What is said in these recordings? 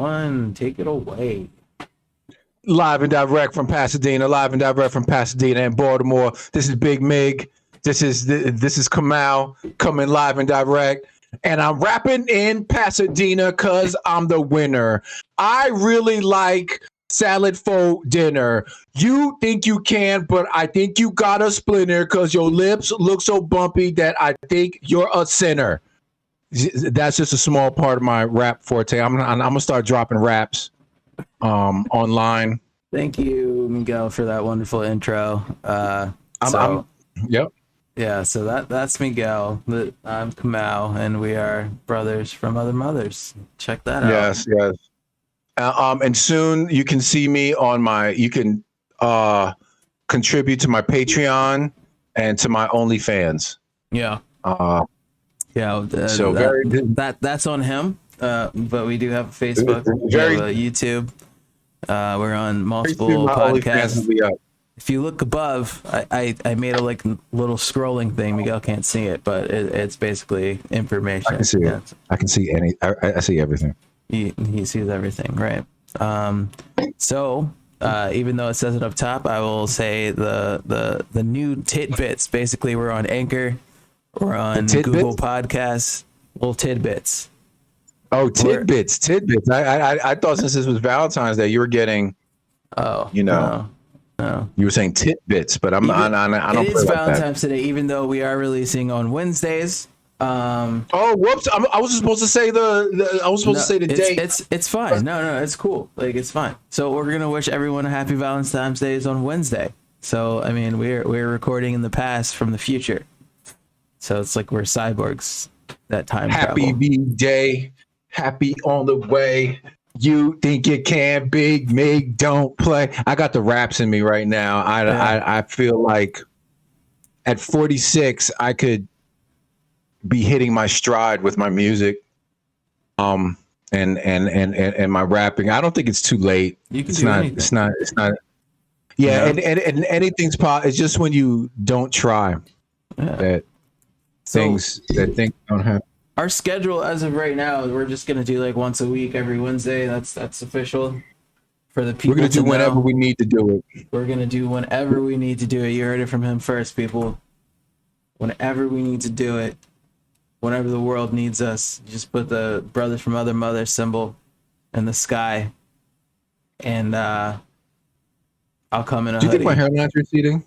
one. Take it away. Live and direct from Pasadena, and Baltimore. This is Big Mig. This is Kamal coming live and direct. And I'm rapping in Pasadena because I'm the winner. I really like salad for dinner. You think you can, but I think you got a splinter because your lips look so bumpy that I think you're a sinner. That's just a small part of my rap forte. I'm gonna start dropping raps online. Thank you, Miguel, for that wonderful intro. Yep. Yeah, so that's Miguel. I'm Kamau, and we are brothers from other mothers. Check that out. Yes. And soon you can see me on you can contribute to my Patreon and to my OnlyFans. Yeah. So that's on him. But we do have a Facebook, we have a YouTube. We're on multiple podcasts. If you look above, I made a little scrolling thing. Miguel can't see it, but it's basically information. I can see it. I can see I see everything. He sees everything, right? So even though it says it up top, I will say the new tidbits. Basically, we're on Anchor, we're on Google Podcasts. Little tidbits. Oh, tidbits. I thought since this was Valentine's Day, you were getting. Oh, No. You were saying tidbits, but I don't. It is Valentine's today, even though we are releasing on Wednesdays. Oh, whoops! I was supposed to say the date. It's fine. No, it's cool. It's fine. So we're gonna wish everyone a happy Valentine's Day on Wednesday. So I mean, we're recording in the past from the future. So it's like we're cyborgs. That time. Happy travel. B-Day. Happy on the way. You think you can, Big Mig, don't play. I got the raps in me right now. I feel like at 46, I could be hitting my stride with my music, and my rapping. I don't think it's too late. You can anything. It's not. Yeah, and anything's possible. It's just when you don't try that things don't happen. Our schedule as of right now, we're just gonna do once a week, every Wednesday. That's official for the people. We're gonna do whenever we need to do it. We're gonna do whenever we need to do it. You heard it from him first, people. Whenever we need to do it, whenever the world needs us, you just put the brothers from other mothers symbol in the sky, and I'll come in a hoodie. Do you think my hairline's receding?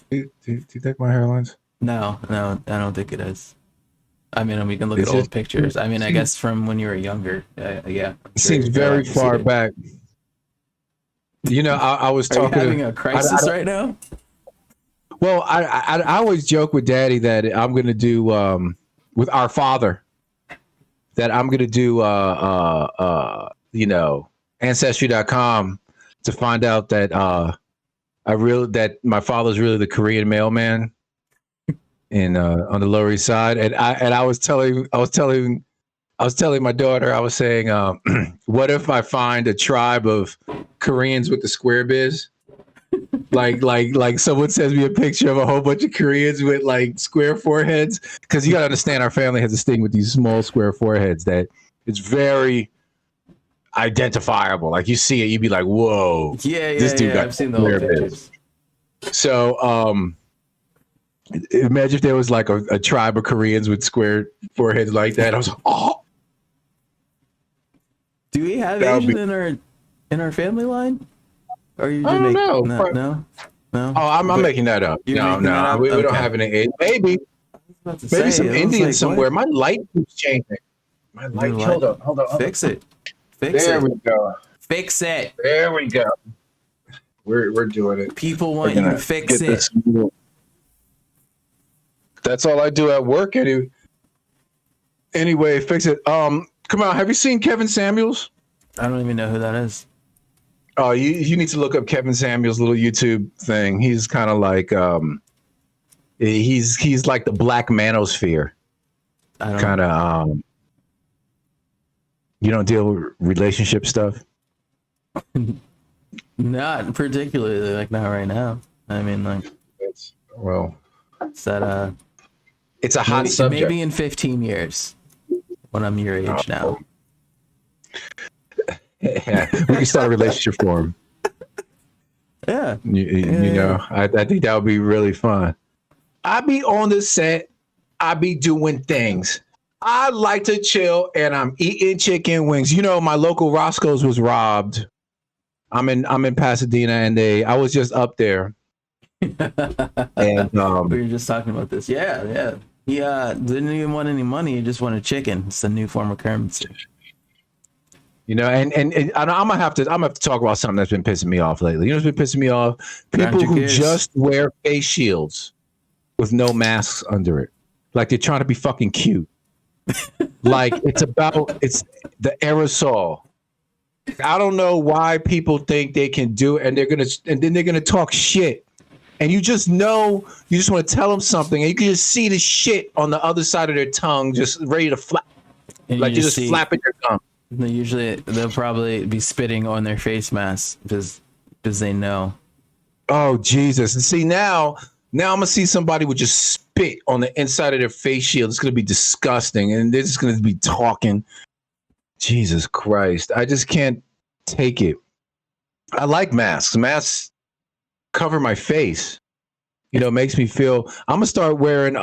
Do you think my hairline's? No, I don't think it is. I mean, we can look at old pictures. I mean, I guess from when you were younger. Yeah. It seems very far back. You know, I was talking. Are you having a crisis right now? Well, I always joke with Daddy that I'm going to do with our father that I'm going to do Ancestry.com to find out that that my father's really the Korean mailman. On the Lower East Side, and I was telling my daughter, I was saying, what if I find a tribe of Koreans with the square biz, like someone sends me a picture of a whole bunch of Koreans with square foreheads, because you gotta understand our family has this thing with these small square foreheads that it's very identifiable. Like you see it, you'd be like, whoa, this dude got I've seen the whole pictures. So imagine if there was a tribe of Koreans with square foreheads like that. I was like, oh. Do we have Asian in our family line? Or you I don't know. No. Oh, I'm making that up. No. We don't have any Asian. Maybe some Indian somewhere. My light keeps changing. My light. Hold on. Fix it. There we go. Fix it. There we go. We're doing it. People want you to fix it. That's all I do at work. Anyway, fix it. Come on. Have you seen Kevin Samuels? I don't even know who that is. Oh, you need to look up Kevin Samuels' little YouTube thing. He's kind of like he's like the Black Manosphere. Kind of you don't deal with relationship stuff. Not particularly, not right now. I mean, it's that it's a hot subject. Maybe in 15 years when I'm your age now. Yeah, we can start a relationship for him. Yeah. You know, I think that would be really fun. I be on the set. I be doing things. I like to chill, and I'm eating chicken wings. You know, my local Roscoe's was robbed. I'm in Pasadena, and I was just up there, and we were just talking about this. Yeah. He didn't even want any money. He just wanted chicken. It's a new form of currency. You know, and I'm gonna have to talk about something that's been pissing me off lately. You know what's been pissing me off? People who just wear face shields with no masks under it, like they're trying to be fucking cute. Like it's the aerosol. I don't know why people think they can do it, and then they're gonna talk shit. And you just know, you just want to tell them something, and you can just see the shit on the other side of their tongue, just ready to flap, like you're just flapping your tongue. They'll probably be spitting on their face mask because they know. Oh Jesus! And see now I'm gonna see somebody with just spit on the inside of their face shield. It's gonna be disgusting, and they're just gonna be talking. Jesus Christ! I just can't take it. I like masks. Masks cover my face. You know, it makes me feel. I'm gonna start wearing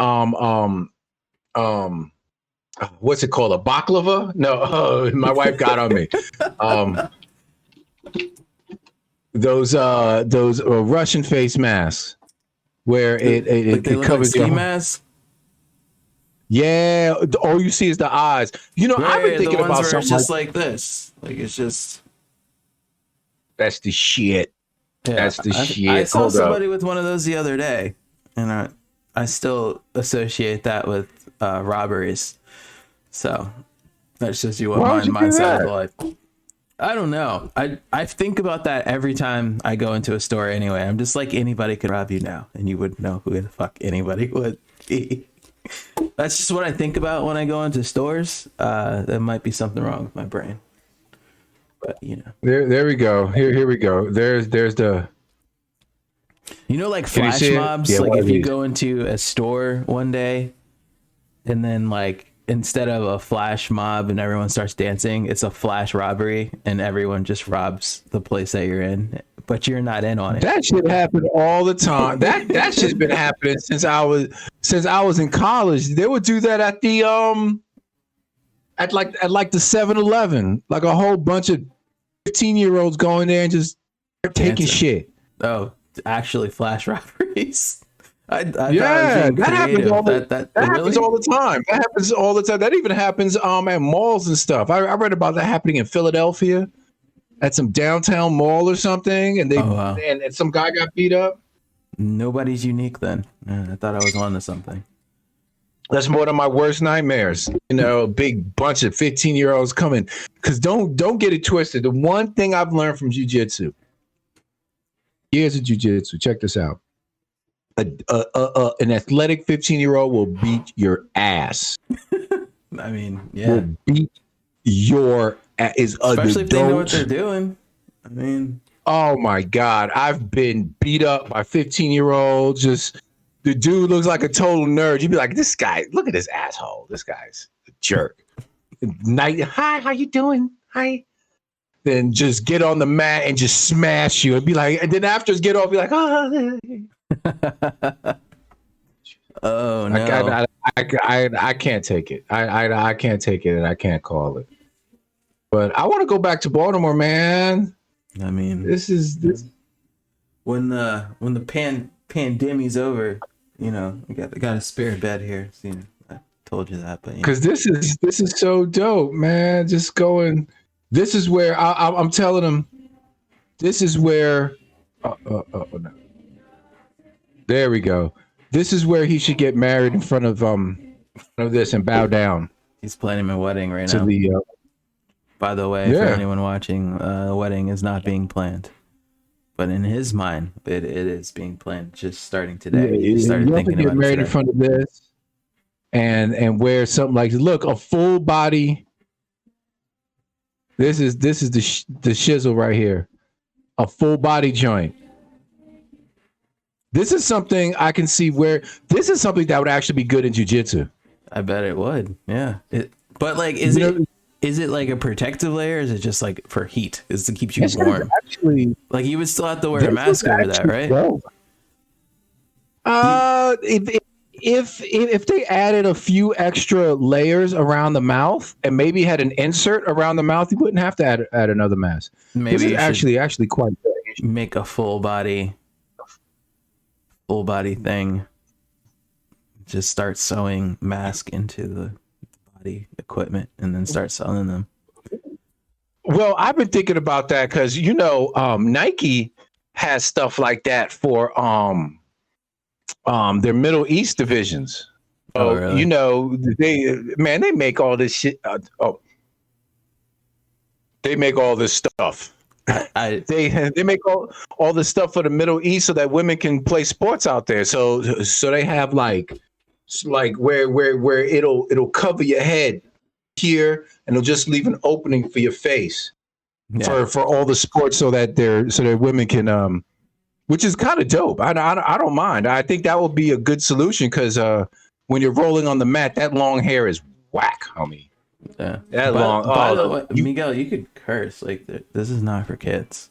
what's it called? A baklava? No, my wife got on me. Those Russian face masks where it covers like your mask. Yeah, all you see is the eyes. You know, I've been thinking about something it's just like this. Like it's just. That's the shit. Yeah, that's the shit. I saw somebody with one of those the other day, and I still associate that with robberies. So that's just what my mindset is like. I don't know. I think about that every time I go into a store anyway. I'm just like, anybody could rob you now, and you wouldn't know who the fuck anybody would be. That's just what I think about when I go into stores. There might be something wrong with my brain. But you know. There we go. Here we go. There's the like flash mobs. Yeah, like if you go into a store one day and then like instead of a flash mob and everyone starts dancing, it's a flash robbery and everyone just robs the place that you're in, but you're not in on it. That shit happen all the time. That shit's been happening since I was in college. They would do that at the at like the 7-Eleven, like a whole bunch of 15-year-olds going there and just taking shit. Oh, actually flash robberies. Yeah, that happens all the time. That happens all the time. That even happens at malls and stuff. I read about that happening in Philadelphia at some downtown mall or something, and and some guy got beat up. Nobody's unique then. I thought I was on to something. That's one of my worst nightmares. You know, a big bunch of 15-year-olds coming. Because don't get it twisted. The one thing I've learned from jiu-jitsu, years of jiu-jitsu, check this out. An athletic 15-year-old will beat your ass. I mean, yeah. Will beat your ass. Especially if they know what they're doing. I mean. Oh, my God. I've been beat up by 15-year-olds. Just the dude looks like a total nerd. You'd be like, this guy, look at this asshole. This guy's a jerk. Hi, how you doing? Hi. Then just get on the mat and just smash you and be like, and then after get off, be like, oh. Oh no! I can't take it. I can't take it, and I can't call it. But I want to go back to Baltimore, man. I mean, this when the pandemic's over, you know, we got a spare bed here. So, you know, I told you that, but because this is so dope, man. Just going. This is where I'm telling them. This is where. No. There we go. This is where he should get married in front of this and bow down. He's planning a wedding right now. By the way, for anyone watching, the wedding is not being planned, but in his mind, it is being planned. Just starting today. He started thinking about get married in front of this, and wear something like, look, a full body. This is the shizzle right here, a full body joint. This is something I can see where this is something that would actually be good in jiu-jitsu. I bet it would. Yeah. But like, is it is it like a protective layer? Or is it just like for heat? Is it keeps you This is warm? actually, Like you would still have to wear a this mask is over that, actually right? dope. If they added a few extra layers around the mouth and maybe had an insert around the mouth, you wouldn't have to add another mask. Maybe This is you should actually quite good. make a full body thing. Just start sewing mask into the body equipment and then start selling them. Well, I've been thinking about that because Nike has stuff like that for their Middle East divisions. Oh, So, really? they make all this shit. They make all this stuff. They make all this stuff for the Middle East so that women can play sports out there. So they have like where it'll cover your head here and it'll just leave an opening for your face for all the sports so that their women can which is kind of dope. I don't mind. I think that would be a good solution because when you're rolling on the mat, that long hair is whack, homie. Yeah. By the way, Miguel, you could curse. Like, this is not for kids.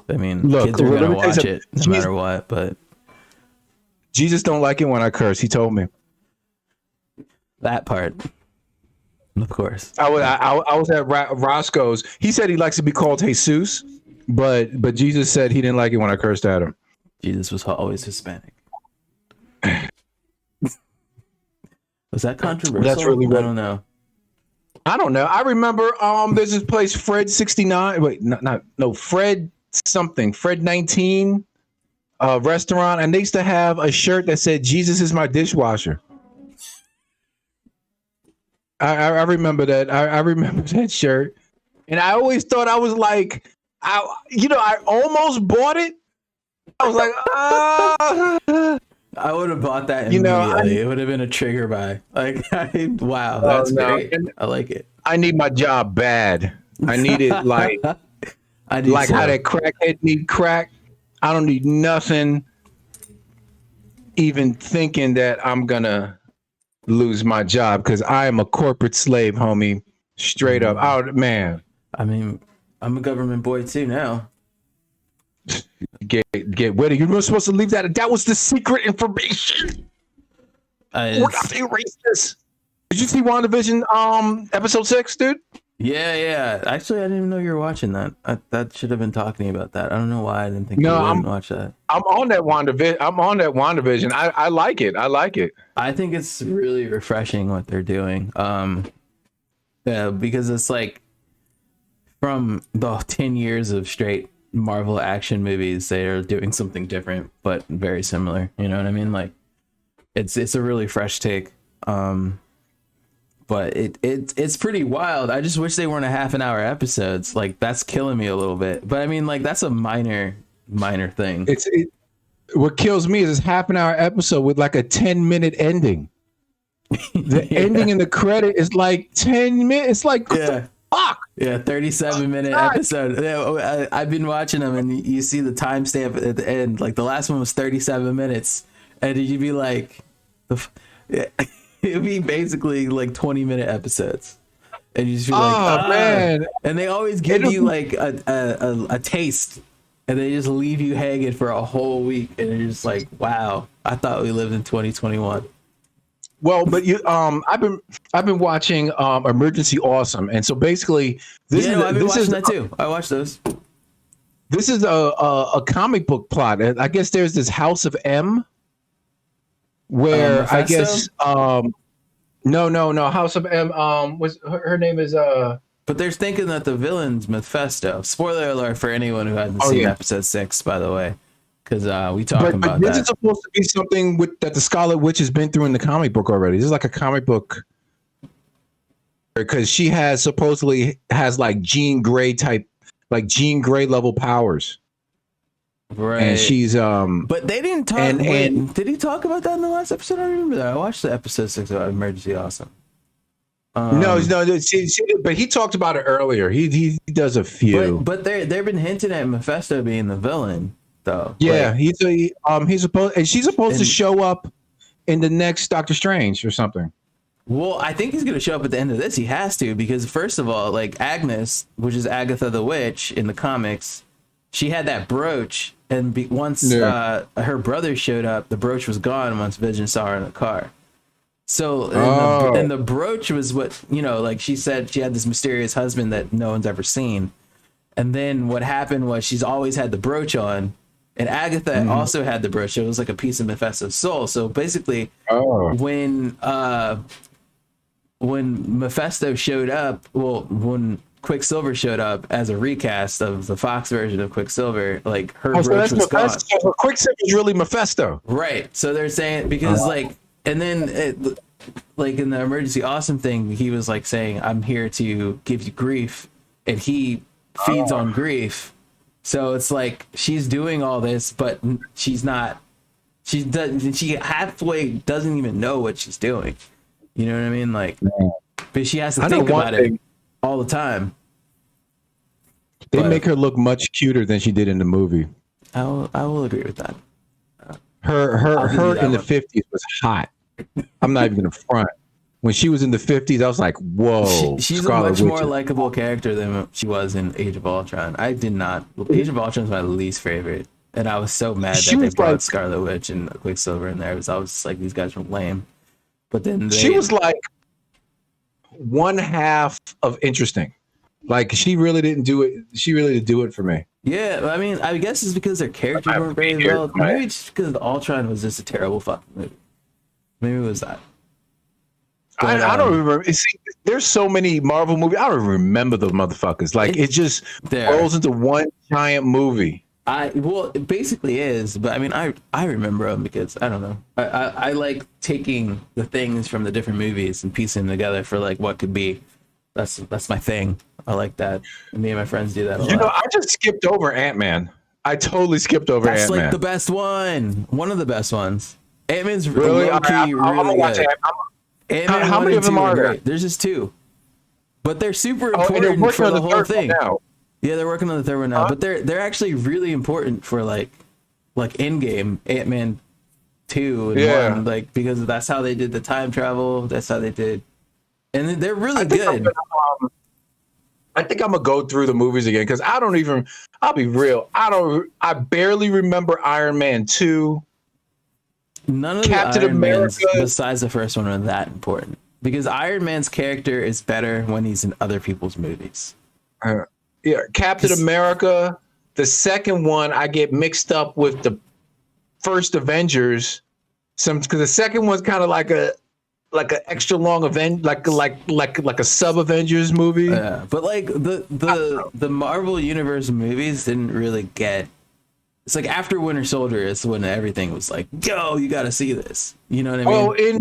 I mean, Look, kids are going to let me tell you watch something. it no matter what, but Jesus don't like it when I curse. He told me. that part, of course. I was at Roscoe's. He said he likes to be called Jesus, but Jesus said he didn't like it when I cursed at him. Jesus was always Hispanic. Was that controversial? That's really I don't know. I don't know. I remember there's this place Fred 69. Wait, no Fred something. Fred 19 restaurant, and they used to have a shirt that said Jesus is my dishwasher. I remember that. I remember that shirt. And I always thought I was like I almost bought it. I was like, I would have bought that immediately. It would have been a trigger buy. Like, wow, that's great. I like it. I need my job bad. I need it like how that crackhead need crack. I don't need nothing even thinking that I'm gonna lose my job because I am a corporate slave, homie. Straight up. Oh man. I mean, I'm a government boy too now. Get ready. You were supposed to leave that. That was the secret information. We're not being racist. Did you see WandaVision episode 6, dude? Yeah. Actually, I didn't even know you were watching that. That should have been talking about that. I don't know why I didn't think you wouldn't watch that. I'm on that WandaVision. I like it. I think it's really refreshing what they're doing. Yeah, because it's like from the 10 years of straight Marvel action movies, they are doing something different but very similar. You know what I mean? Like it's a really fresh take. But it's pretty wild. I just wish they weren't a half an hour episodes. Like that's killing me a little bit. But I mean, like that's a minor thing. What kills me is this half an hour episode with like a 10-minute ending. The ending in the credit is like 10 minutes. It's like fuck. Yeah, 37-minute episode. I've been watching them, and you see the timestamp at the end. Like the last one was 37 minutes, and you'd be like, it'd be basically like 20-minute episodes, and you just be like, man. And they always give you like a taste, and they just leave you hanging for a whole week, and you're just like, wow, I thought we lived in 2021. Well, but I've been watching Emergency Awesome, and so basically I've been watching that too. I watched those. This is a comic book plot. I guess there's this House of M, where I guess no House of M was her name is But they're thinking that the villain's Mephisto. Spoiler alert for anyone who hasn't seen episode 6, by the way. Because we talked about that. This is supposed to be something that the Scarlet Witch has been through in the comic book already. This is like a comic book because she supposedly has like Jean Grey level powers. Right. And she's But they didn't talk. And did he talk about that in the last episode? I don't remember that. I watched the episode 6 about Emergency Awesome. No, but he talked about it earlier. He does a few. But they've been hinting at Mephisto being the villain. Though. Yeah, he's supposed, and she's supposed to show up in the next Doctor Strange or something. Well, I think he's gonna show up at the end of this. He has to, because first of all, like Agnes, which is Agatha the Witch in the comics, she had that brooch, and once her brother showed up, the brooch was gone once Vision saw her in the car. So and the brooch was what, like she said, she had this mysterious husband that no one's ever seen. And then what happened was she's always had the brooch on, and Agatha also had the brooch. It was like a piece of Mephisto's soul. So basically, when Mephisto showed up, when Quicksilver showed up as a recast of the Fox version of Quicksilver, like her brooch was gone. So Quicksilver is really Mephisto, right? So they're saying, because and then like in the Emergency Awesome thing, he was like saying, "I'm here to give you grief," and he feeds on grief. So it's like she's doing all this, but she's not. She halfway doesn't even know what she's doing. You know what I mean? Like, but she has to think about it all the time. They make her look much cuter than she did in the movie. I will agree with that. Her in the 50s was hot. I'm not even gonna front. When she was in the 50s, I was like, whoa. She's Scarlet a much more likable character than she was in Age of Ultron. I did not. Age of Ultron was my least favorite. And I was so mad that they brought Scarlet Witch and Quicksilver in there. I was just like, these guys were lame. But then she was like one half of interesting. Like she really didn't do it. She really didn't do it for me. Yeah, I mean, I guess it's because their characters weren't very well. Maybe it's just because Ultron was just a terrible fucking movie. Maybe it was that. But, I don't remember. See, there's so many Marvel movies. I don't remember those motherfuckers. Like it just rolls into one giant movie. Well, it basically is, but I mean, I remember them because I don't know. I like taking the things from the different movies and piecing them together for like what could be. That's my thing. I like that. Me and my friends do that a lot. I just skipped over Ant-Man. I totally skipped over Ant-Man. That's like the best one. One of the best ones. Ant-Man's really low-key, really good. Ant-Man how many of them are there? There's just two. But they're super important for the whole thing. Yeah, they're working on the third one now. But they're actually really important for like Endgame, Ant-Man 2 and 1. Like, because that's how they did the time travel. That's how they did. And they're really good. I think I'm gonna go through the movies again because I'll be real. I barely remember Iron Man 2. None of Captain the Iron Mans besides the first one are that important because Iron Man's character is better when he's in other people's movies. Captain America. The second one I get mixed up with the first Avengers. Because the second one's kind of like an extra long event, like a sub Avengers movie. Yeah, but like the Marvel Universe movies didn't really get. It's like after Winter Soldier is when everything was like, yo, you got to see this. You know what I mean?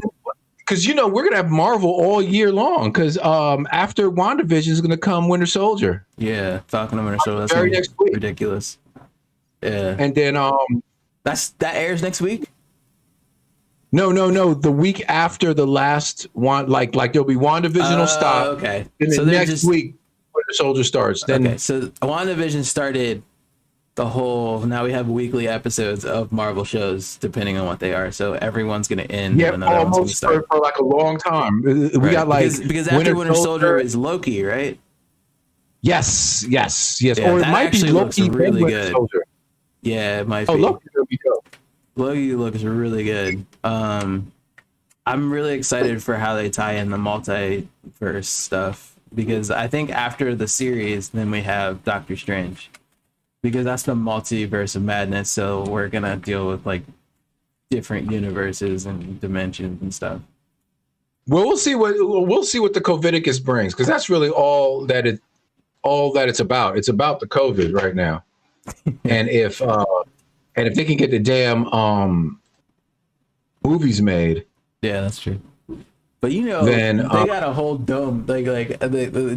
Because we're gonna have Marvel all year long. Because after WandaVision is gonna come Winter Soldier. Yeah, Falcon and Winter Soldier. That's very next week. Ridiculous. Yeah, and then that airs next week. No. The week after the last one, like there'll be WandaVision will stop. Okay. And then next week, Winter Soldier starts. Then okay, so WandaVision started the whole. Now we have weekly episodes of Marvel shows, depending on what they are. So everyone's gonna end. Yeah, and almost for like a long time. We got like because after Winter Soldier is Loki, right? Yes. Yeah, or it might be Loki. Really good. Soldier. Yeah, it might be. Loki's gonna be dope. Loki looks really good. I'm really excited for how they tie in the multiverse stuff because I think after the series, then we have Doctor Strange because that's the multiverse of madness. So we're gonna deal with like different universes and dimensions and stuff. Well, we'll see what the Covidicus brings because that's really all that it's about. It's about the COVID right now, and if they can get the damn movies made, yeah, that's true. But then they got a whole dome. Like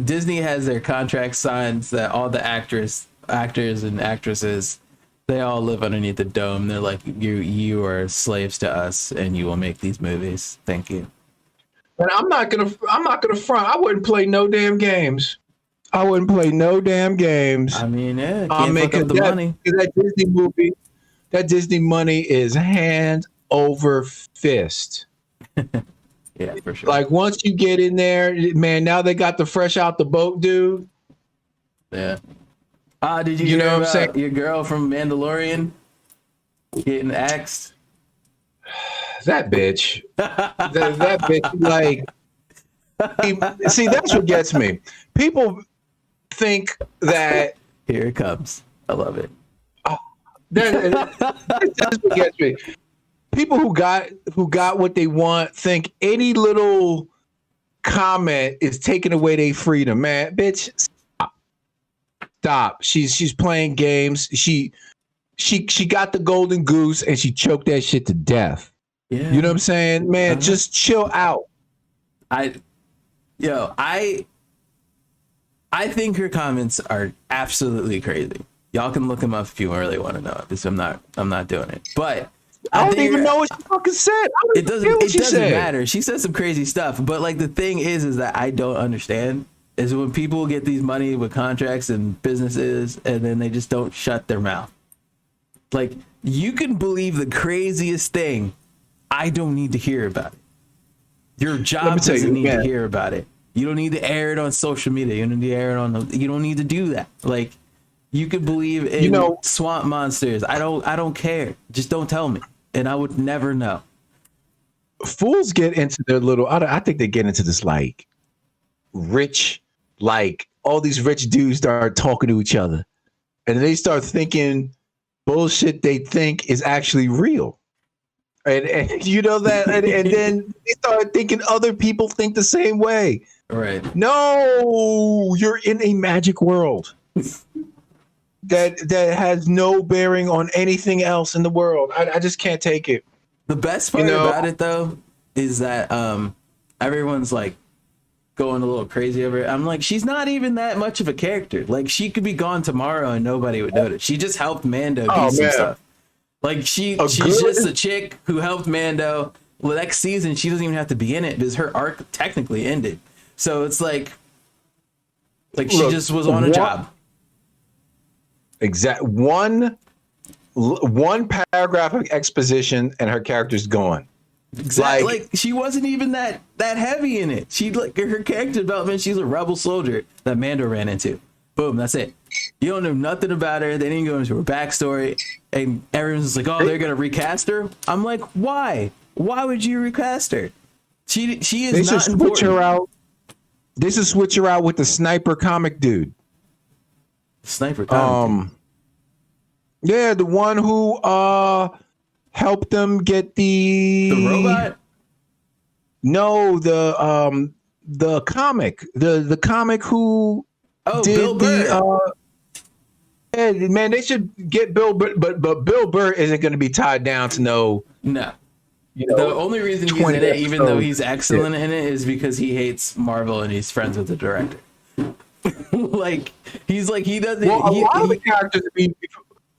Disney has their contract signed that all the actors and actresses, they all live underneath the dome. They're like, you are slaves to us, and you will make these movies. Thank you. And I'm not gonna front. I wouldn't play no damn games. I mean, yeah, I'll make up the money. That Disney money is hand over fist. Yeah, for sure. Like once you get in there, man, now they got the fresh out the boat, dude. Yeah. Did you You know hear what I'm saying? about your girl from Mandalorian getting axed? That bitch. that bitch, like, see, that's what gets me. People think that Here it comes. I love it. that's what gets me. People who got what they want think any little comment is taking away their freedom. Man, bitch, stop. She's playing games. She got the golden goose and she choked that shit to death. Yeah. You know what I'm saying? Man, just chill out. I think her comments are absolutely crazy. Y'all can look them up if you really want to know it, because I'm not doing it. But I don't even know what she fucking said. It doesn't matter. She said some crazy stuff, but like the thing is that I don't understand is when people get these money with contracts and businesses and then they just don't shut their mouth. Like, you can believe the craziest thing. I don't need to hear about it. Your job doesn't need to hear about it. You don't need to air it on social media. You don't need to air it you don't need to do that. Like, you could believe in swamp monsters. I don't care. Just don't tell me. And I would never know. Fools get into their little, I think they get into this like rich, like all these rich dudes start talking to each other and they start thinking bullshit they think is actually real. And you know that, and then they start thinking other people think the same way. Right. No, you're in a magic world that has no bearing on anything else in the world. I just can't take it. The best part about it, though, is that everyone's like going a little crazy over it. I'm like, she's not even that much of a character. Like, she could be gone tomorrow and nobody would notice. She just helped Mando do some stuff. Like, she's just a chick who helped Mando. Well, next season, she doesn't even have to be in it because her arc technically ended. So it's like she just was on a job. Exact one paragraph of exposition and her character's gone. Exactly. Like she wasn't even that heavy in it. She like her character development. She's a rebel soldier that Mando ran into. Boom. That's it. You don't know nothing about her. They didn't go into her backstory, and everyone's just like, "Oh, they're gonna recast her." I'm like, "Why? Why would you recast her? She is not important." Switch her out. They should switch her out with the sniper comic dude. Sniper comic. Yeah, the one who helped them get the robot. No, the comic, the comic who did Bill Burr. Yeah, man, they should get Bill Burr, but Bill Burr isn't going to be tied down to no. You know, the only reason he's in it, even though he's excellent in it, is because he hates Marvel and he's friends with the director. Like he's like he doesn't. Well, a lot of the characters.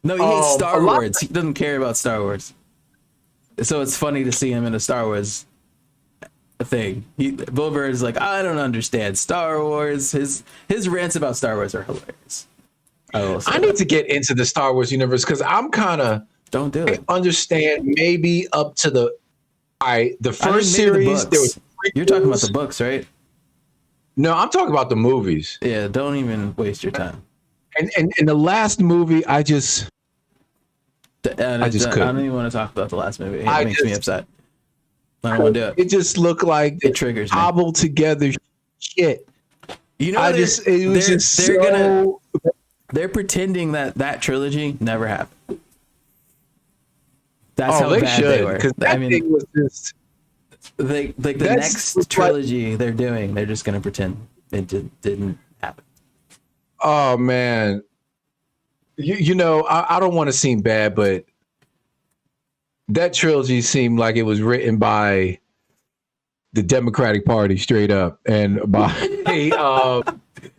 No, he hates Star Wars. He doesn't care about Star Wars. So it's funny to see him in a Star Wars thing. Bill Burr is like, I don't understand Star Wars. His rants about Star Wars are hilarious. I need to get into the Star Wars universe because I'm kind of don't do it. I understand maybe up to the first series. You're talking about the books, right? No, I'm talking about the movies. Yeah, don't even waste your time. And the last movie, I just couldn't. I don't even want to talk about the last movie. It makes me upset. I don't want to do it. It just looked like it triggers me. Cobbled together shit. You know, they're pretending that trilogy never happened. That's how bad they were. I mean, thing was just the next trilogy they're doing. They're just gonna pretend it didn't happen. Oh man, you know, I don't want to seem bad, but that trilogy seemed like it was written by the Democratic Party straight up, and by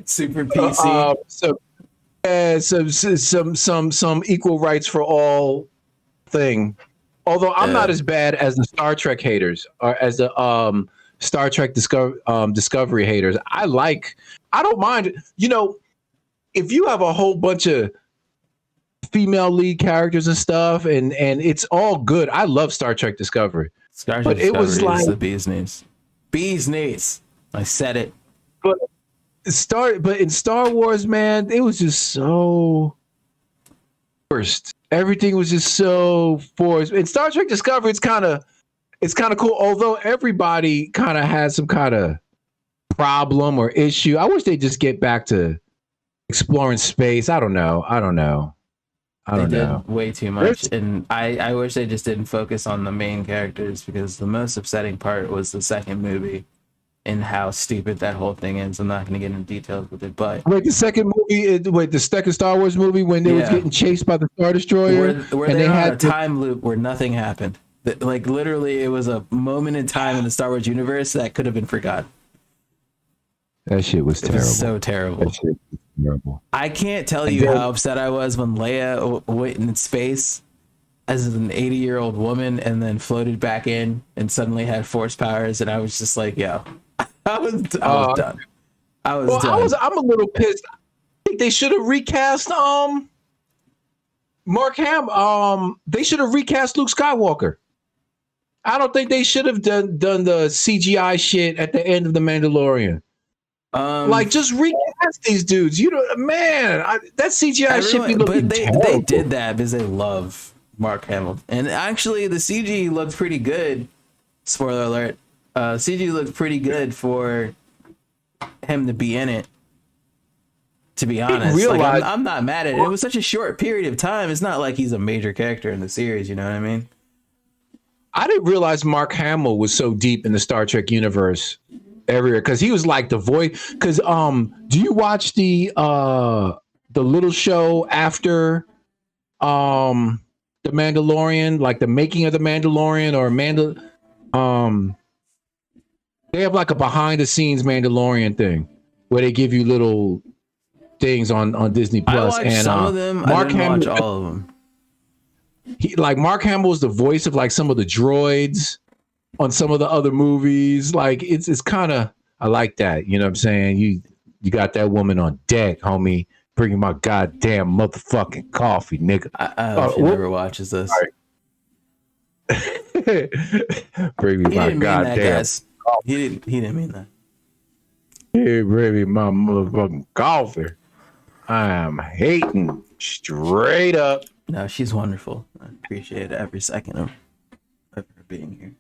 super PC. Some equal rights for all thing. Although I'm not as bad as the Star Trek haters or as the Star Trek Discovery haters. I don't mind. You know, if you have a whole bunch of female lead characters and stuff, and it's all good. I love Star Trek Discovery. Star Trek Discovery is the bee's knees. Bees knees. I said it. But in Star Wars, man, it was just so forced. Everything was just so forced. In Star Trek Discovery, it's kind of cool. Although everybody kind of has some kind of problem or issue. I wish they just get back to exploring space. I don't know. They did way too much, and I wish they just didn't focus on the main characters, because the most upsetting part was the second movie and how stupid that whole thing is. I'm not going to get into details with it, but the second Star Wars movie, when they was getting chased by the Star Destroyer, where they had a time loop where nothing happened. Like literally, it was a moment in time in the Star Wars universe that could have been forgotten. That shit was terrible. It was so terrible. That shit was terrible. I can't tell you how upset I was when Leia went in space as an 80-year-old woman and then floated back in and suddenly had force powers, and I was just like, yo, I was done. I was done. I'm a little pissed. I think they should have recast Mark Hamill. They should have recast Luke Skywalker. I don't think they should have done the CGI shit at the end of The Mandalorian. Like, just recast these dudes. You know, man, that CGI should be looking terrible. They did that because they love Mark Hamill, and actually the CG looked pretty good. Spoiler alert: CG looked pretty good for him to be in it. To be honest, I'm not mad at it. It was such a short period of time. It's not like he's a major character in the series. You know what I mean? I didn't realize Mark Hamill was so deep in the Star Trek universe everywhere, because he was like the voice. Because do you watch the little show after The Mandalorian, like the making of The Mandalorian, or they have like a behind the scenes Mandalorian thing where they give you little things on Disney Plus. I watched some of them. I didn't watch all of them. Mark Hamill is the voice of like some of the droids on some of the other movies. Like it's kind of, I like that. You know what I'm saying? You got that woman on deck, homie, bringing my goddamn motherfucking coffee, nigga. I hope she never watches this. Bring me my goddamn coffee. He didn't mean that. Hey, bring me my motherfucking coffee. I am hating straight up. No, she's wonderful. I appreciate every second of her being here.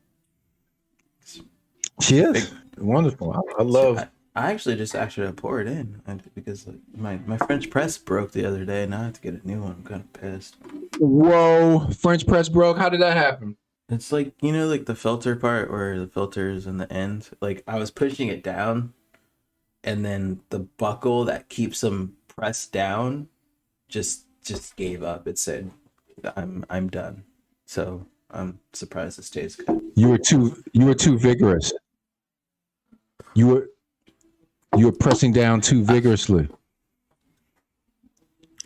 She is wonderful. I love. I actually just asked her to pour it in, because like, my French press broke the other day, and I have to get a new one. I'm kind of pissed. Whoa, French press broke. How did that happen? It's like, you know, like the filter part where the filter is in the end. Like, I was pushing it down, and then the buckle that keeps them pressed down just gave up. It said, "I'm done." So I'm surprised it stays good. You were too vigorous. You were pressing down too vigorously.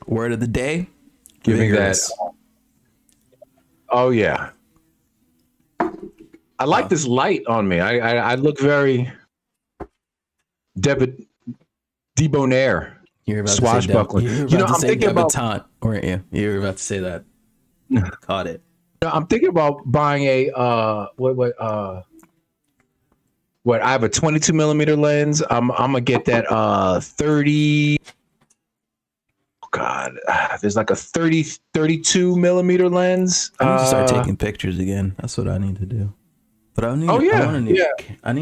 Word of the day. Giving vigorous. That. Oh yeah. I like this light on me. I look very debonair. You're about swashbuckling. I'm thinking about, weren't you? You were about to say that. Caught it. I'm thinking about buying a what? I have a 22 millimeter lens. I'm gonna get that 30. Oh God, there's like a 32 millimeter lens. I need to start taking pictures again. That's what I need to do. But I want a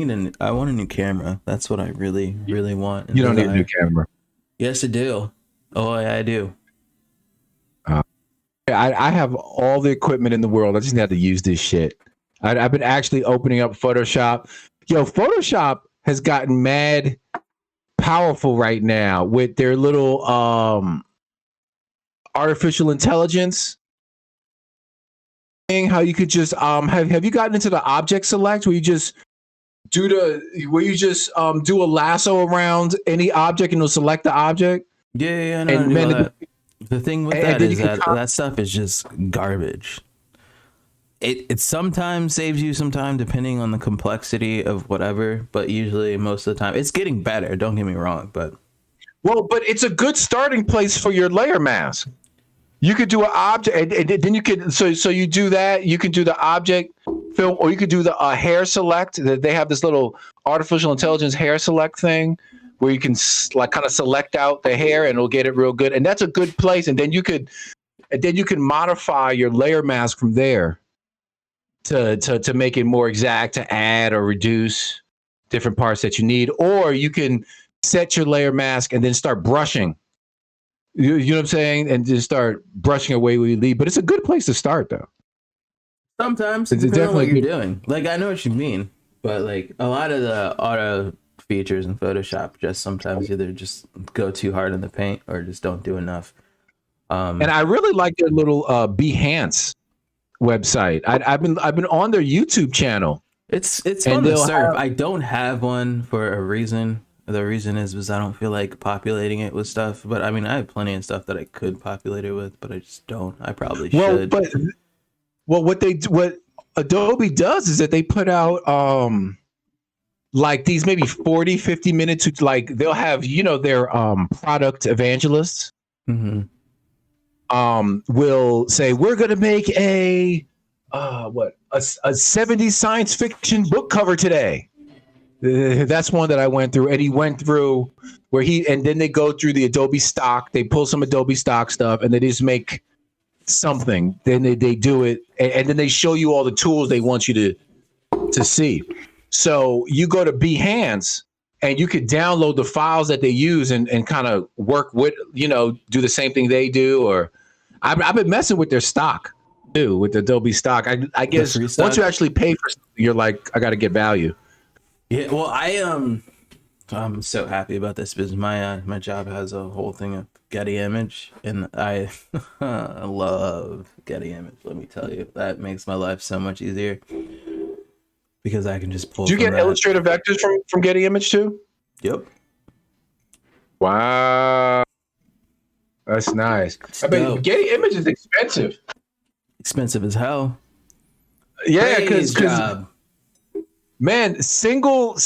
new camera. That's what I really, really want. You don't need a new camera. Yes, I do. Oh, yeah, I do. I have all the equipment in the world. I just need to use this shit. I've been actually opening up Photoshop. Yo, Photoshop has gotten mad powerful right now with their little artificial intelligence thing. How you could just have you gotten into the object select where you just do a lasso around any object and it'll select the object? Yeah, no, and man, the thing with that is that stuff is just garbage. It sometimes saves you some time depending on the complexity of whatever, but usually most of the time it's getting better. Don't get me wrong, but it's a good starting place for your layer mask. You could do an object, and then you could. So you do that. You can do the object film, or you could do the hair select. They have this little artificial intelligence hair select thing where you can like kind of select out the hair, and it'll get it real good. And that's a good place. And then you can modify your layer mask from there to make it more exact, to add or reduce different parts that you need, or you can set your layer mask and then start brushing. You know what I'm saying? And just start brushing away where you leave. But it's a good place to start, though. Sometimes it's depending on what you're doing. Like, I know what you mean, but like a lot of the auto features in Photoshop just sometimes either just go too hard in the paint or just don't do enough. And I really like their little Behance website. I've been on their YouTube channel. It's fun to surf. I don't have one for a reason. The reason is because I don't feel like populating it with stuff. But I mean, I have plenty of stuff that I could populate it with, but I just don't. I probably should. What Adobe does is that they put out like these maybe 40, 50 minutes. Like they'll have, their product evangelists will say, we're going to make a 70s science fiction book cover today. That's one that I went through, and he went through where and then they go through the Adobe stock. They pull some Adobe stock stuff, and they just make something. Then they do it, and then they show you all the tools they want you to see. So you go to Behance, and you could download the files that they use and kind of work with, do the same thing they do. Or I've been messing with their stock too, with the Adobe stock. I guess once you actually pay for something, you're like, I got to get value. Yeah, well, I'm so happy about this because my job has a whole thing of Getty Image, and I love Getty Image. Let me tell you, that makes my life so much easier because I can just pull. Do you get illustrative vectors from Getty Image too? Yep. Wow, that's nice. I mean, Getty Image is expensive. Expensive as hell. Yeah, because. Man, single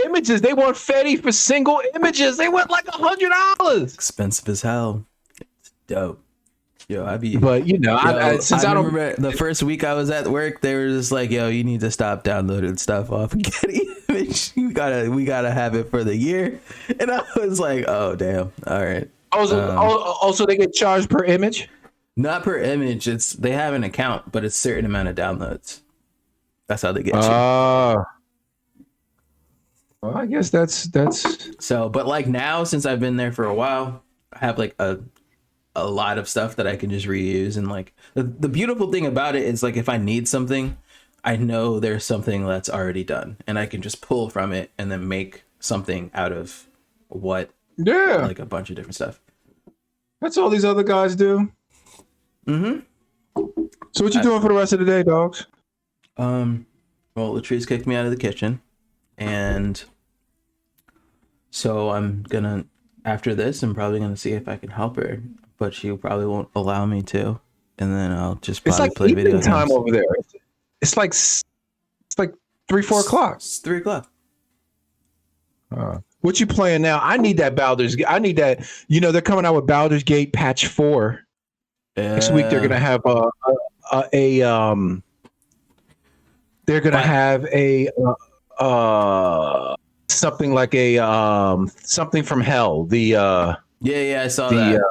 images. They want Fetty for single images. They want like $100. Expensive as hell. It's dope. But I remember the first week I was at work, they were just like, "Yo, you need to stop downloading stuff off Getty Image. We gotta have it for the year." And I was like, "Oh, damn. All right." Also, they get charged per image. Not per image. They have an account, but it's a certain amount of downloads. That's how they get you. Well, I guess that's so. But like now, since I've been there for a while, I have like a lot of stuff that I can just reuse. And like the beautiful thing about it is like if I need something, I know there's something that's already done, and I can just pull from it and then make something out of like a bunch of different stuff. That's all these other guys do. Mm-hmm. So what you doing for the rest of the day, dogs? Well, Latrice kicked me out of the kitchen, and so after this, I'm probably gonna see if I can help her, but she probably won't allow me to, and then I'll just probably play video games. Time over there. It's like 3-4 o'clock. It's 3 o'clock. What you playing now? I need that Baldur's. I need that. They're coming out with Baldur's Gate patch 4. Next week they're gonna have they're gonna have something like something from hell. I saw that.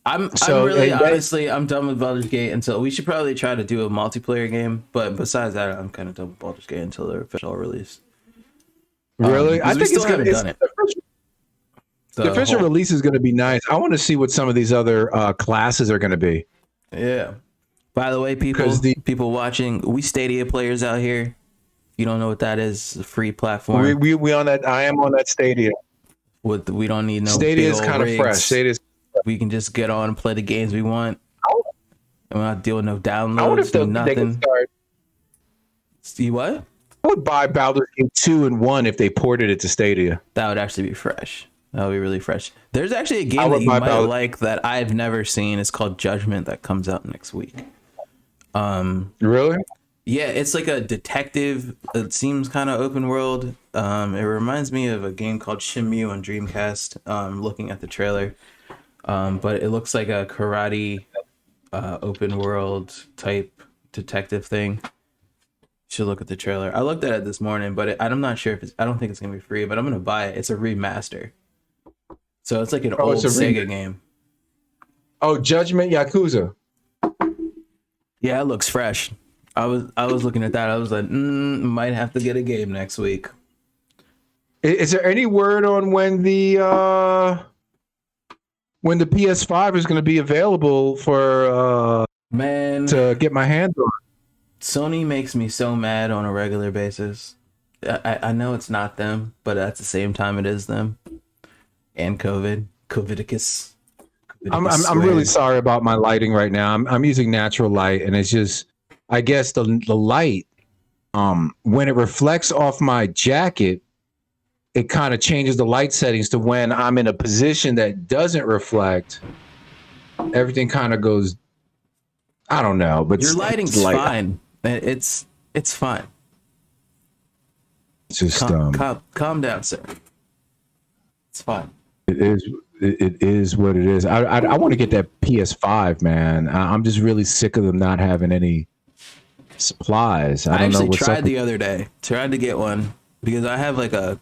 Honestly, I'm done with Baldur's Gate until we should probably try to do a multiplayer game. But besides that, I'm kind of done with Baldur's Gate until their official release. Really, I think it's gonna. Done it. The official release is going to be nice. I want to see what some of these other classes are going to be. Yeah. By the way, people watching, we Stadia players out here. If you don't know what that is, it's a free platform. We on that. I am on that Stadia. We don't need no Stadia is kind of fresh. We can just get on and play the games we want. And we're not dealing with no downloads. I wonder if they can start. See what? I would buy Baldur's Gate 2 and 1 if they ported it to Stadia. That would actually be fresh. That would be really fresh. There's actually a game that you might like that I've never seen. It's called Judgment that comes out next week. Really? Yeah, it's like a detective. It seems kind of open world. It reminds me of a game called Shenmue on Dreamcast. Looking at the trailer, But it looks like a karate open world type detective thing. Should look at the trailer. I looked at it this morning, but I'm not sure if it's. I don't think it's gonna be free, but I'm gonna buy it. It's a remaster, so it's like an old Sega game. Oh, Judgment Yakuza. Yeah, it looks fresh. I was looking at that. I was like, might have to get a game next week. Is there any word on when the PS5 is going to be available for man to get my hands on? Sony makes me so mad on a regular basis. I know it's not them, but at the same time, it is them. And Covidicus. I'm really sorry about my lighting right now. I'm using natural light, and it's just, I guess the light, when it reflects off my jacket, it kind of changes the light settings to when I'm in a position that doesn't reflect. Everything kind of goes, I don't know, but your lighting's fine. It's fine. It's just calm down, sir. It's fine. It is what it is. I want to get that PS5, man. I'm just really sick of them not having any supplies. I don't know what's tried the other day. Tried to get one because I have like a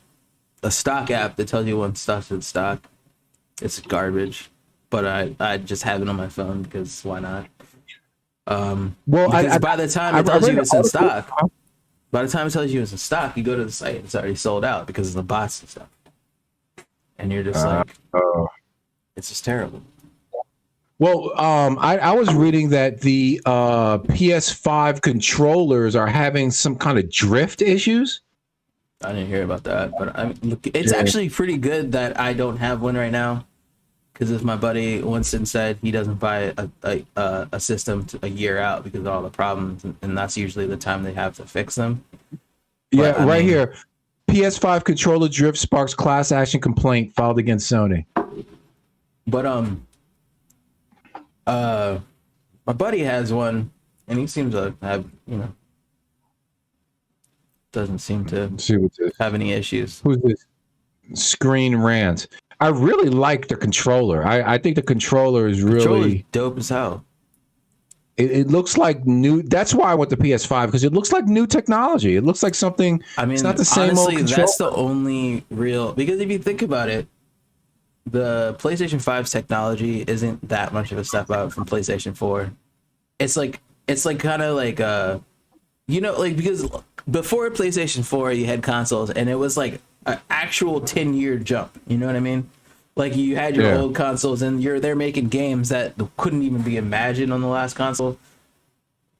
stock app that tells you when stuff's in stock. It's garbage, but I just have it on my phone because why not? Well, by the time it tells you it's in stock, you go to the site. It's already sold out because of the bots and stuff. And you're just like, it's just terrible. Well, I was reading that the PS5 controllers are having some kind of drift issues. I didn't hear about that, but it's actually pretty good that I don't have one right now. Because as my buddy Winston said, he doesn't buy a system a year out because of all the problems, and that's usually the time they have to fix them. Yeah, but, right here. PS5 controller drift sparks class action complaint filed against Sony. But my buddy has one, and he seems to have, doesn't seem to have any issues. Who's this? Screen Rant. I really like the controller. I think the controller is really dope as hell. It looks like new. That's why I want the PS5, because it looks like new technology. It looks like something. I mean, it's not the same old controller. That's the only real, because if you think about it, the PlayStation 5's technology isn't that much of a step up from PlayStation 4. It's like kind of like because before PlayStation 4 you had consoles and it was like an actual 10-year jump. You know what I mean? Like you had your old consoles and they're making games that couldn't even be imagined on the last console.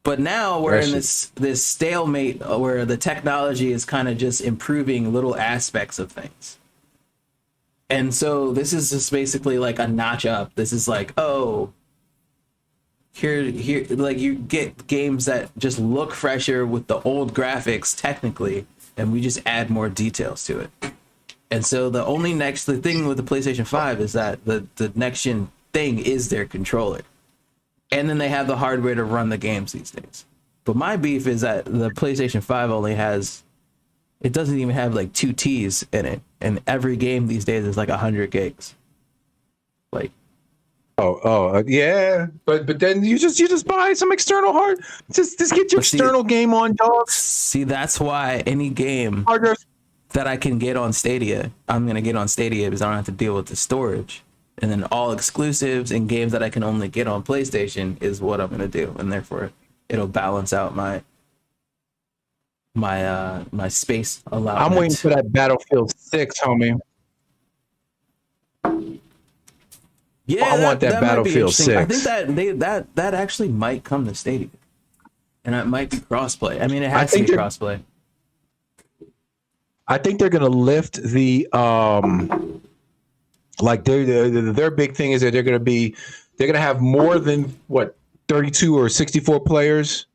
But now we're in this stalemate where the technology is kind of just improving little aspects of things. And so this is just basically like a notch up. This is like, here, like you get games that just look fresher with the old graphics technically, and we just add more details to it. And so the thing with the PlayStation 5 is that the next gen thing is their controller. And then they have the hardware to run the games these days. But my beef is that the PlayStation 5 it doesn't even have like 2 T's in it. And every game these days is like 100 gigs. Like, yeah. But then you just buy some external hard. Just get your external game on, dog. See, that's why any game that I can get on Stadia, I'm gonna get on Stadia because I don't have to deal with the storage. And then all exclusives and games that I can only get on PlayStation is what I'm gonna do, and therefore it'll balance out my space allotment. I'm waiting for that Battlefield 6, homie. Yeah, I want that Battlefield 6. I think that actually might come to Stadia, and it might be crossplay. I mean, it has to be crossplay. I think they're gonna lift the like their big thing is that they're gonna have more than 32 or 64 players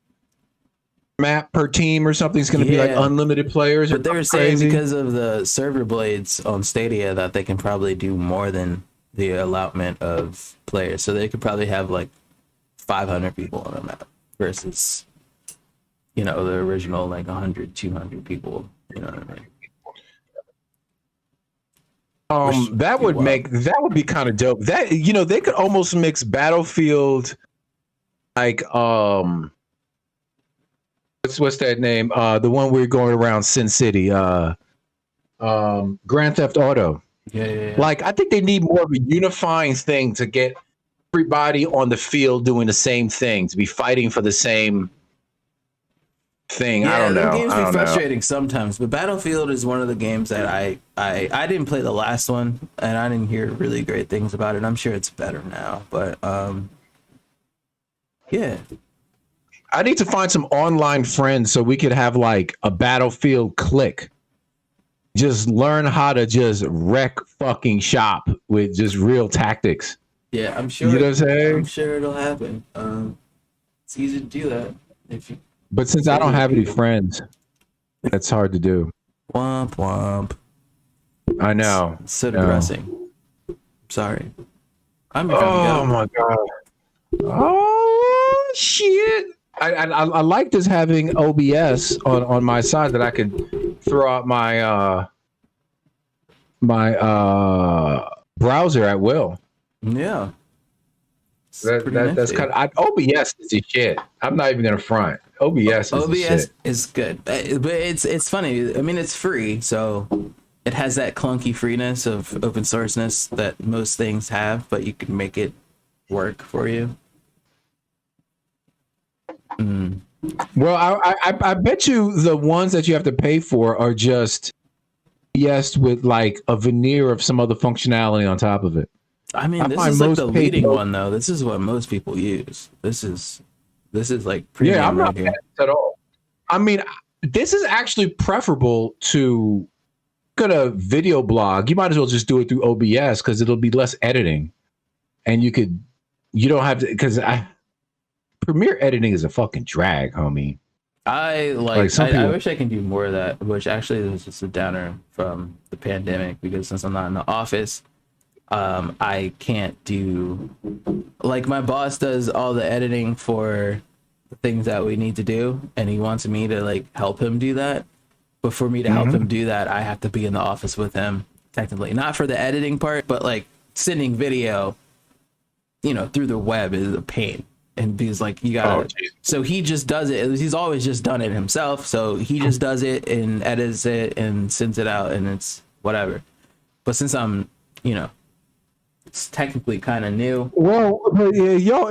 map per team or something. It's gonna be like unlimited players. But they were saying because of the server blades on Stadia that they can probably do more than the allotment of players, so they could probably have like 500 people on a map versus the original like 100 200 people. You know what I mean? That would be kind of dope. That they could almost mix Battlefield, like what's that name? The one we're going around Sin City, Grand Theft Auto. Yeah. Like I think they need more of a unifying thing to get everybody on the field doing the same thing, to be fighting for the same thing. Yeah, I don't know. Games be frustrating sometimes, but Battlefield is one of the games that I didn't play the last one, and I didn't hear really great things about it. I'm sure it's better now, but yeah. I need to find some online friends so we could have like a Battlefield clique. Just learn how to just wreck fucking shop with just real tactics. Yeah, I'm sure. You know what I'm saying? I'm sure it'll happen. It's easy to do that if you. But since I don't have any friends, that's hard to do. Womp womp. I know. It's so depressing. Sorry. I'm oh my god. Oh shit. I like this having OBS on my side that I could throw out my browser at will. Yeah. That's kind of OBS is the shit. I'm not even gonna front. OBS is good, but it's funny. I mean, it's free, so it has that clunky freeness of open sourceness that most things have, but you can make it work for you. Well, I bet you the ones that you have to pay for are just with like a veneer of some other functionality on top of it. I mean, this is like the leading one though. This is what most people use. This is like premium. Yeah, I'm not mad at all. I mean, this is actually preferable to a video blog. You might as well just do it through OBS because it'll be less editing, and you don't have to because Premiere editing is a fucking drag, homie. I wish I can do more of that, which actually is just a downer from the pandemic because since I'm not in the office, I can't do like my boss does all the editing for the things that we need to do, and he wants me to like help him do that. But for me to help him do that, I have to be in the office with him, technically, not for the editing part, but like sending video, through the web is a pain. And he's like, you gotta. So he just does it. He's always just done it himself. So he just does it and edits it and sends it out, and it's whatever. But since I'm, it's technically kind of new. Well, y'all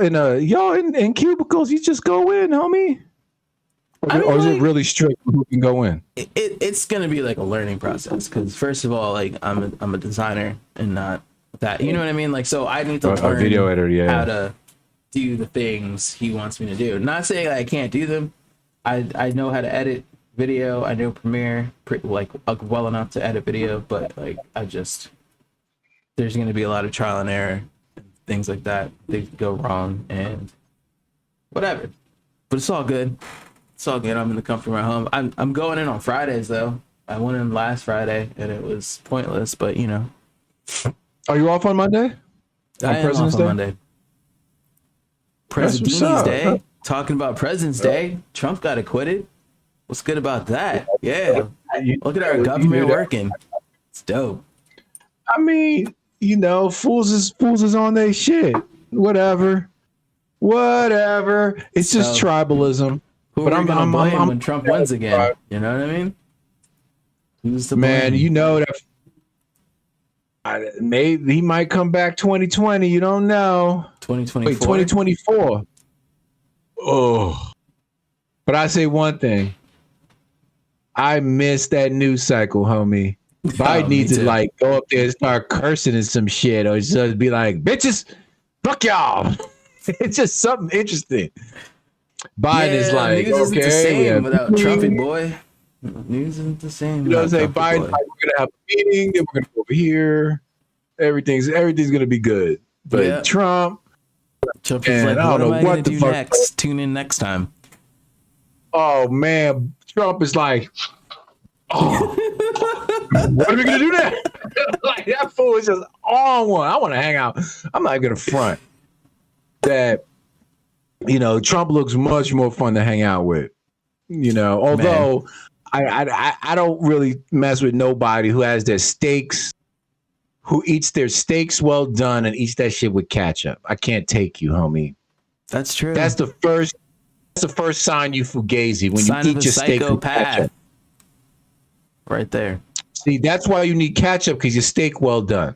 in cubicles, you just go in, homie. Or is it really strict who can go in? It's gonna be like a learning process because first of all, like I'm a designer and not that. You know what I mean? Like, so I need to learn video editor, how to do the things he wants me to do. Not saying I can't do them. I know how to edit video. I know Premiere well enough to edit video, but like there's going to be a lot of trial and error, things like that. They go wrong and whatever. But it's all good. It's all good. I'm in the comfort of my home. I'm going in on Fridays though. I went in last Friday and it was pointless, but Are you off on Monday? I am off on Monday. President's Day. Talking about President's Day. Trump got acquitted. What's good about that? Yeah. Look at our government working. It's dope. I mean, fools is on their shit. Whatever. It's just tribalism. But I'm blame when Trump wins again. You know what I mean? Who's the man? That maybe he might come back 2020. You don't know. 2024. Wait, 2024. Oh, but I say one thing. I miss that news cycle, homie. Biden needs to like go up there and start cursing and some shit, or just be like, "Bitches, fuck y'all." It's just something interesting. Biden is like, news isn't the same without Trumpy boy. News isn't the same. You know what I'm saying? Biden's like, we're gonna have a meeting, then we're gonna go over here. Everything's gonna be good. But Trump is like, what am I gonna do next? Tune in next time. Oh man, Trump is like, what are we gonna do now? Like that fool is just on one. I want to hang out. I'm not gonna front that. Trump looks much more fun to hang out with. Although I don't really mess with nobody who has their steaks, who eats their steaks well done and eats that shit with ketchup. I can't take you, homie. That's true. That's the first sign you fugazi, when Sign you of eat a your steak with psychopath. ketchup. Right there. See, that's why you need ketchup, because your steak well done.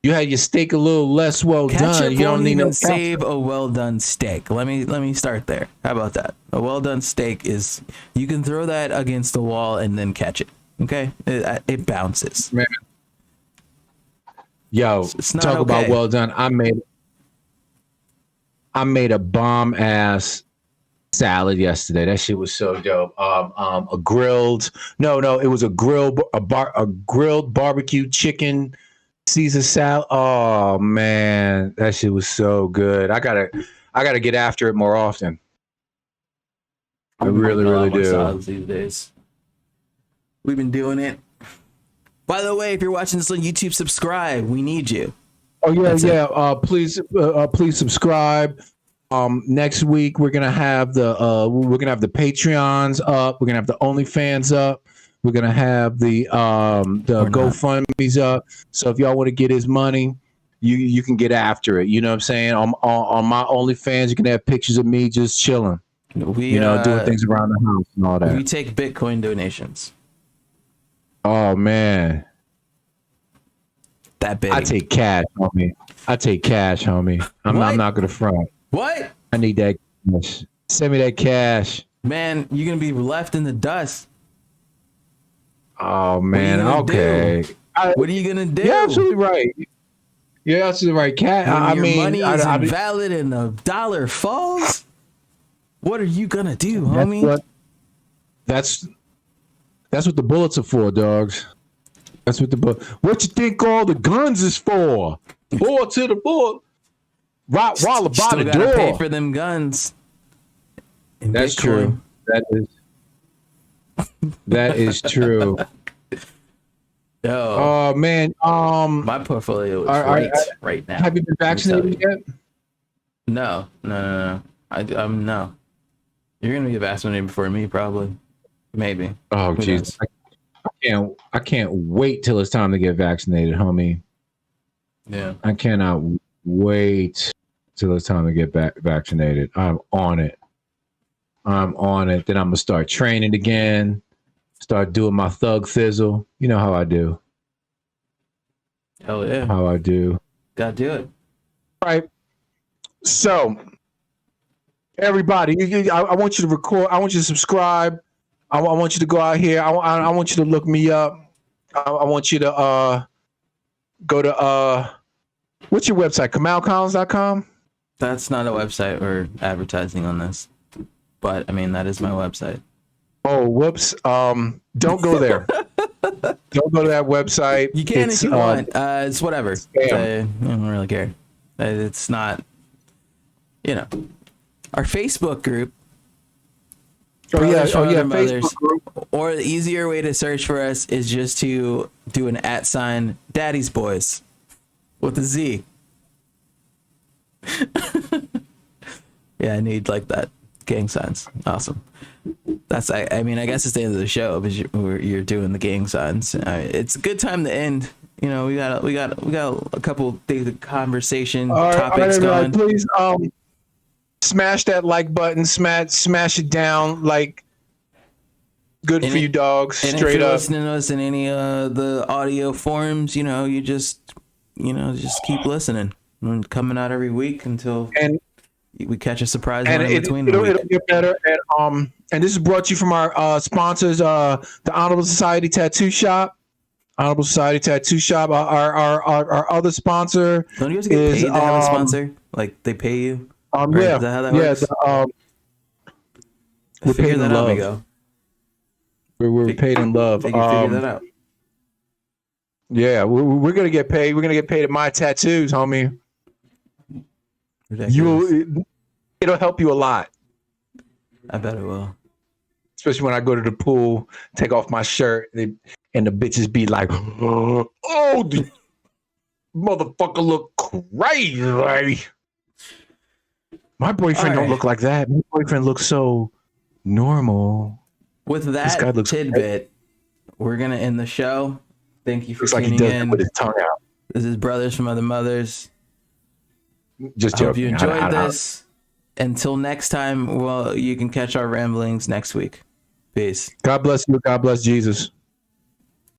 You had your steak a little less well done. You don't need no ketchup. Save a well done steak. Let me start there. How about that? A well done steak is, you can throw that against the wall and then catch it. Okay, it bounces. Man. Yo, it's not talk okay. about well done. I made a bomb ass salad yesterday. That shit was so dope. A grilled, it was a grilled barbecue chicken Caesar salad. Oh man, that shit was so good. I gotta get after it more often. I really do. Salads these days. We've been doing it. By the way, if you're watching this on YouTube, subscribe. We need you. Oh yeah. Please subscribe. Next week we're gonna have the Patreons up. We're gonna have the OnlyFans up. We're gonna have the GoFundMe's up. So if y'all want to get his money, you can get after it. You know what I'm saying? On my OnlyFans, you can have pictures of me just chilling. Doing things around the house and all that. We take Bitcoin donations. Oh man. That big. I take cash, homie. I'm not gonna front. What? I need that cash. Send me that cash. Man, you're gonna be left in the dust. Oh man, okay. What are you gonna do? You're absolutely right. You're absolutely right, Cat. Money is invalid and the dollar falls. What are you gonna do, homie? That's what the bullets are for, dogs. That's what what you think all the guns is for? Boy to the board. Right while about the door. Pay for them guns. That's Bitcoin. True. That is true. Yo. Oh man. My portfolio is right now. Have you been vaccinated yet? No. No. You're gonna be vaccinated before me, probably. Maybe. Oh jeez. I can't wait till it's time to get vaccinated, homie. Yeah. I cannot wait till it's time to get vaccinated. I'm on it. Then I'm gonna start training again. Start doing my thug thizzle. You know how I do. Hell yeah. How I do. Gotta do it. All right. So, everybody, I want you to record. I want you to subscribe. I want you to go out here. I want you to look me up. I want you to go to what's your website? KamalCollins.com? That's not a website or advertising on this. But I mean, that is my website. Oh, whoops. Don't go there. Don't go to that website. You can if you want. It's whatever. I don't really care. It's not, our Facebook group. Facebook group. Or the easier way to search for us is just to do an @ Daddy's Boys with a Z. Yeah, I need like that. Gang signs. Awesome. That's I mean, I guess it's the end of the show because you're doing the gang signs. It's a good time to end. We got a couple things of conversation topics going. Please smash that like button, smash it down, like good for you dogs. And straight if you're up. listening to us in any of the audio forms, you just keep listening and coming out every week until we catch a surprise one in between. It'll get better. And this is brought to you from our sponsors, the Honorable Society Tattoo Shop. Honorable Society Tattoo Shop. Our other sponsor. Don't you guys get paid to have a sponsor? Like they pay you? Yeah. Is that how that works? We're paid in love. Amigo. We're paid in love. Figure that out. Yeah, we're gonna get paid. We're gonna get paid at my tattoos, homie. It'll help you a lot. I bet it will. Especially when I go to the pool, take off my shirt, and the bitches be like, "Oh, the motherfucker look crazy." My boyfriend don't look like that. My boyfriend looks so normal. With that tidbit, we're gonna end the show. Thank you for tuning in. With his tongue out. This is Brothers from Other Mothers. Just I hope you joking. enjoyed this. Until next time, well, you can catch our ramblings next week. Peace. God bless you. God bless Jesus.